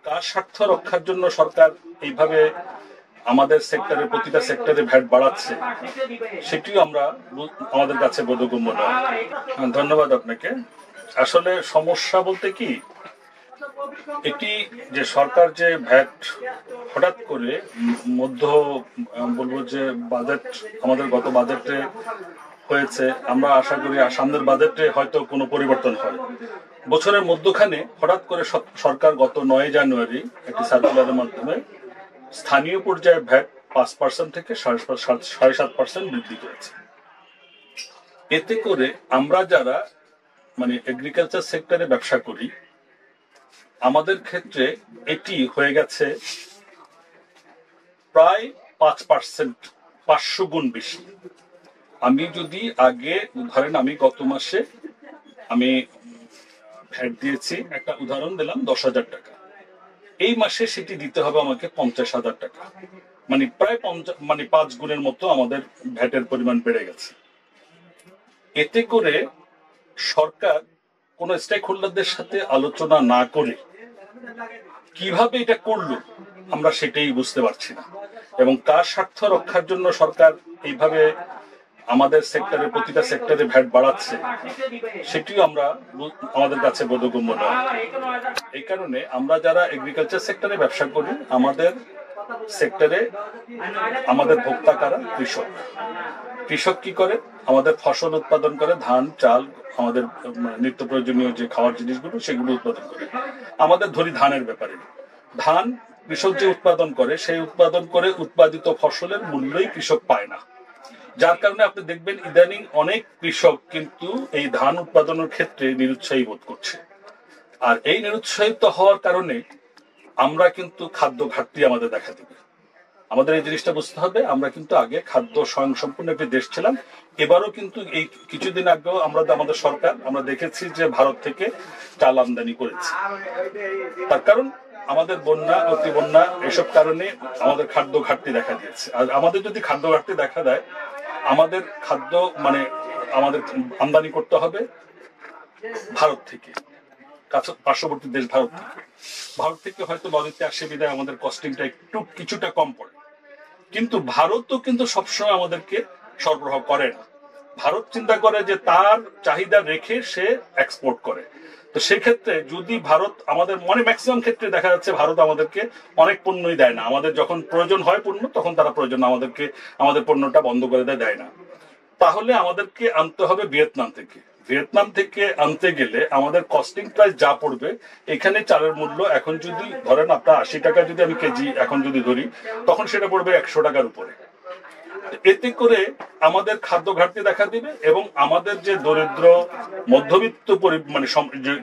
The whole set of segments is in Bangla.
কার স্বার্থ রক্ষার জন্য সরকার এইভাবে আমাদের সেক্টরে প্রতিটা সেক্টরে ভ্যাট বাড়াচ্ছে সেটিও আমরা আমাদের কাছে বোধগম্য নয়। ধন্যবাদ আপনাকে। আসলে সমস্যা বলতে কি, এটি যে সরকার যে ভ্যাট হঠাৎ করে মধ্য বলবো যে বাজেট আমাদের গত বাজেটে হয়েছে, আমরা আশা করি সামনের বাজেটে হয়তো কোনো পরিবর্তন হয়। বছরের মধ্যখানে হঠাৎ করে সরকার গত 9 জানুয়ারি একটি সার্কুলারের মাধ্যমে স্থানীয় পর্যায়ে ভ্যাট 5% থেকে 7.5% বৃদ্ধি করেছে। এতে করে আমরা যারা এগ্রিকালচার সেক্টরে ব্যবসা করি, আমাদের ক্ষেত্রে এটি হয়ে গেছে প্রায় 5%, 500 গুণ বেশি। আমি যদি আগে ধরেন আমি গত মাসে আমি ভ্যাট দিয়েছি, একটা উদাহরণ দিলাম 10,000 টাকা, এই মাসে সেটি দিতে হবে আমাকে 50,000 টাকা, প্রায় 5 গুণের মতো আমাদের ভ্যাটের পরিমাণ বেড়ে গেছে। এতে করে সরকার কোন স্টেক হোল্ডারদের সাথে আলোচনা না করে কিভাবে এটা করলো আমরা সেটাই বুঝতে পারছি না, এবং কার স্বার্থ রক্ষার জন্য সরকার এইভাবে আমাদের সেক্টরে প্রতিটা সেক্টরে ভ্যাট বাড়াচ্ছে সেটিও আমরা আমাদের কাছে বোধগম্য নয়। এই কারণে আমরা যারা এগ্রিকালচার সেক্টরে ব্যবসা করি, আমাদের সেক্টরে আমাদের ভোক্তা কারা? কৃষক। কৃষক কি করে? আমাদের ফসল উৎপাদন করে, ধান, চাল, আমাদের নিত্য প্রয়োজনীয় যে খাওয়ার জিনিসগুলো সেগুলো উৎপাদন করে। আমাদের ধরি ধানের ব্যাপারে, ধান কৃষক যে উৎপাদন করে, সেই উৎপাদন করে উৎপাদিত ফসলের মূল্যই কৃষক পায় না। যার কারণে আপনি দেখবেন ইদানিং অনেক কৃষক কিন্তু এই ধান উৎপাদনের ক্ষেত্রে নিরুৎসাহী বোধ করছে। আর এই নিরুৎসাহিত হওয়ার কারণে আমরা কিন্তু খাদ্য ঘাটতি আমাদের দেখা দেবে। আমাদের এই জিনিসটা বুঝতে হবে, আমরা কিন্তু আগে খাদ্য স্বয়ংসম্পূর্ণ একটি দেশ ছিলাম। এবারও কিন্তু এই কিছুদিন আগেও আমাদের সরকার আমরা দেখেছি যে ভারত থেকে চাল আমদানি করেছে। তার কারণ আমাদের বন্যা, অতি বন্যা, এসব কারণে আমাদের খাদ্য ঘাটতি দেখা দিয়েছে। আর আমাদের যদি খাদ্য ঘাটতি দেখা দেয়, আমাদের খাদ্য আমাদের আমদানি করতে হবে ভারত থেকে, পার্শ্ববর্তী দেশ ভারত থেকে হয়তো লরিতে আসে বিধায় আমাদের কস্টিংটা কিছুটা কম পড়ে। কিন্তু ভারতও কিন্তু সবসময় আমাদেরকে সরবরাহ করে না। ভারত চিন্তা করে যে তার চাহিদা রেখে সে এক্সপোর্ট করে। তো সেক্ষেত্রে যদি ভারত আমাদের ম্যাক্সিমাম ক্ষেত্রে দেখা যাচ্ছে ভারত আমাদেরকে অনেক পণ্যই দেয় না। আমাদের যখন প্রয়োজন হয় পণ্য, তখন তারা প্রয়োজন আমাদেরকে আমাদের পণ্যটা বন্ধ করে দেয় না। তাহলে আমাদেরকে আনতে হবে ভিয়েতনাম থেকে। ভিয়েতনাম থেকে আনতে গেলে আমাদের কস্টিং প্রাইস যা পড়বে, এখানে চালের মূল্য এখন যদি ধরেন আপনার 80 টাকা যদি আমি কেজি এখন যদি ধরি, তখন সেটা পড়বে 100 টাকার উপরে। এতে করে আমাদের খাদ্য ঘাটতি দেখা দিবে, এবং আমাদের যে দরিদ্র মধ্যবিত্ত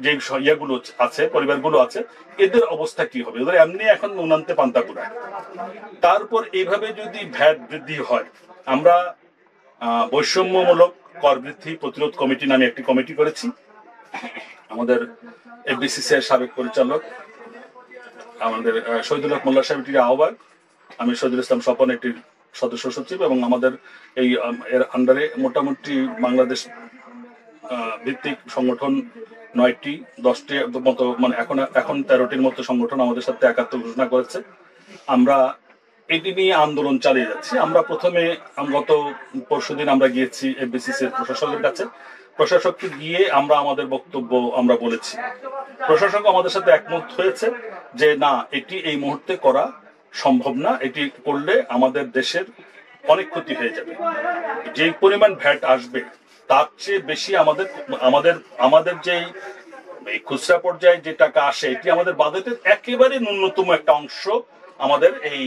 যে ইয়েগুলো আছে, পরিবারগুলো আছে, এদের অবস্থা কি হবে? ওদের এমনি এখন নুনান্তে পান্তা পুরায়। তারপর এইভাবে যদি ভ্যাট বৃদ্ধি হয়, আমরা বৈষম্যমূলক কর বৃদ্ধি প্রতিরোধ কমিটি নামে একটি কমিটি করেছি। আমাদের এফবিসিসি এর সাবেক পরিচালক আমাদের শহীদুল হক মোল্লা সাহেব এটির আহ্বায়ক, আমি শহীদুল ইসলাম স্বপন একটির সদস্য সচিব, এবং আমাদের এই এর আন্ডারে মোটামুটি বাংলাদেশ ভিত্তিক সংগঠন 9টি 10টির মতো এখন 13টির মতো সংগঠন আমাদের সাথে একাত্ম ঘোষণা করেছে। আমরা এটি নিয়ে আন্দোলন চালিয়ে যাচ্ছি। আমরা প্রথমে গত পরশুদিন আমরা গিয়েছি এফবিসিসির প্রশাসকের কাছে। প্রশাসককে গিয়ে আমরা আমাদের বক্তব্য আমরা বলেছি। প্রশাসক আমাদের সাথে একমত হয়েছে যে না, এটি এই মুহূর্তে করা সম্ভব না, এটি করলে আমাদের দেশের অনেক ক্ষতি হয়ে যাবে। যে পরিমাণ ভ্যাট আসবে তার চেয়ে বেশি আমাদের যেই খুচরা পর্যায়ে যে টাকা আসে, এটি আমাদের বাজেটের একেবারে ন্যূনতম একটা অংশ আমাদের এই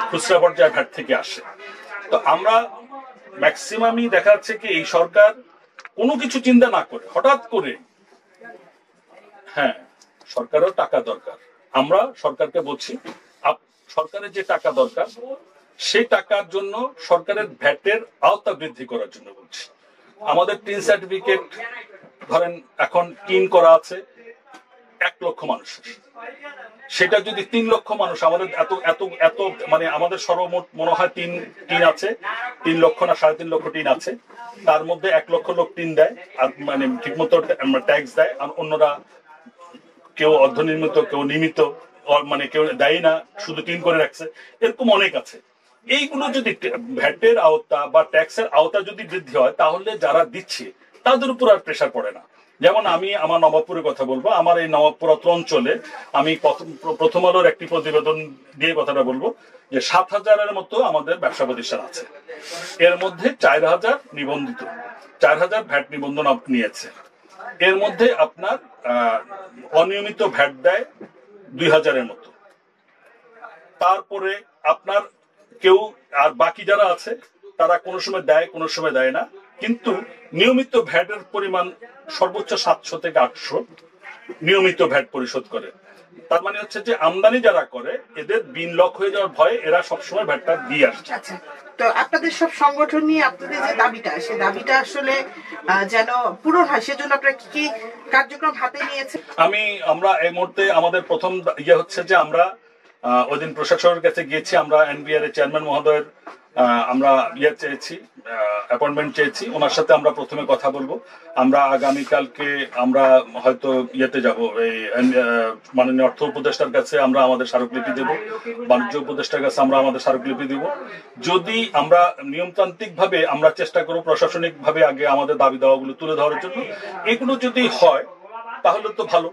খুচরা পর্যায়ে ভ্যাট থেকে আসে। তো আমরা ম্যাক্সিমামই দেখা যাচ্ছে কি এই সরকার কোনো কিছু চিন্তা না করে হঠাৎ করে, হ্যাঁ সরকারের টাকা দরকার, আমরা সরকারকে বলছি সরকারের যে টাকা দরকার সেই টাকার জন্য সরকারের ভ্যাটের আওতা বৃদ্ধি করার জন্য বলছি। আমাদের টিন সার্টিফিকেট ধরেন এখন টিন করা আছে 1 লক্ষ মানুষের, সেটা যদি 3 লক্ষ মানুষ আমাদের এত এত এত আমাদের সর্বমোট মনে হয় টিন আছে 3 লক্ষ না 3.5 লক্ষ টিন আছে, তার মধ্যে 1 লক্ষ লোক টিন দেয়, আর ঠিকমতো ট্যাক্স দেয়, আর অন্যরা কেউ অর্ধনির্মিত কেউ নিয়মিত মানে কেউ দেয় না, শুধু ক্লিন করে রাখছে, এরকম অনেক আছে। এইগুলো যদি ভ্যাটের আওতা বা ট্যাক্সের আওতা যদি বৃদ্ধি হয়, তাহলে যারা দিচ্ছে তাদের উপর আর প্রেশার পড়ে না। যেমন আমি আমার নবাবপুরের কথা বলবো। আমার এই নবাবপুর অঞ্চলে আমি প্রথম আলোর একটি প্রতিবেদন দিয়ে কথাটা বলবো যে 7,000-এর মতো আমাদের ব্যবসা প্রতিষ্ঠান আছে। এর মধ্যে 4,000 নিবন্ধিত, 4,000 ভ্যাট নিবন্ধন নিয়েছে। এর মধ্যে আপনার অনিয়মিত ভ্যাট দেয় 2,000-এর মতো। তারপরে আপনার কেউ আর বাকি যারা আছে তারা কোনো সময় দেয়, কোনো সময় দেয় না। কিন্তু নিয়মিত ভ্যাটের পরিমাণ সর্বোচ্চ 700 থেকে 800 নিয়মিত ভ্যাট পরিশোধ করে। তার মানে হচ্ছে যে আমদানি যারা করে এদের বিন লক হয়ে যাওয়ার ভয়ে এরা সবসময় ভ্যাটটা দিয়ে আসছে। আচ্ছা, তো আপনাদের সব সংগঠন নিয়ে আপনাদের যে দাবিটা, সেই দাবিটা আসলে যেন পূরণ হয়, সেজন্য আপনারা কি কি কার্যক্রম হাতে নিয়েছে? আমরা এই মুহূর্তে আমাদের প্রথম ইয়ে হচ্ছে যে আমরা ওই দিন প্রশাসনের কাছে গিয়েছি। আমরা এনবিআর এর চেয়ারম্যান মহোদয়ের আমরা চেয়েছি, অ্যাপয়েন্টমেন্ট চেয়েছি। ওনার সাথে আমরা প্রথমে কথা বলবো। আমরা আগামীকালকে আমরা হয়তো যাব, এই মাননীয় অর্থ উপদেষ্টার কাছে আমরা আমাদের স্মারকলিপি দেব, বাণিজ্য উপদেষ্টার কাছে আমরা আমাদের স্মারকলিপি দেব। যদি আমরা নিয়মতান্ত্রিক ভাবে আমরা চেষ্টা করবো প্রশাসনিক ভাবে আগে আমাদের দাবি দাওয়াগুলো তুলে ধরার জন্য। এগুলো যদি হয় তাহলে তো ভালো,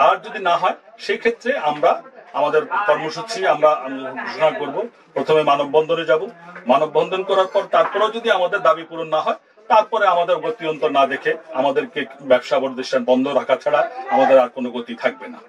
আর যদি না হয় সেই ক্ষেত্রে আমরা আমাদের কর্মসূচি আমরা ঘোষণা করব। প্রথমে মানববন্ধনে যাব, মানববন্ধন করার পর তারপরেও যদি আমাদের দাবি পূরণ না হয়, তারপরে আমাদের গতি অন্তর না দেখে আমাদেরকে ব্যবসা প্রতিষ্ঠান বন্ধ রাখা ছাড়া আমাদের আর কোনো গতি থাকবে না।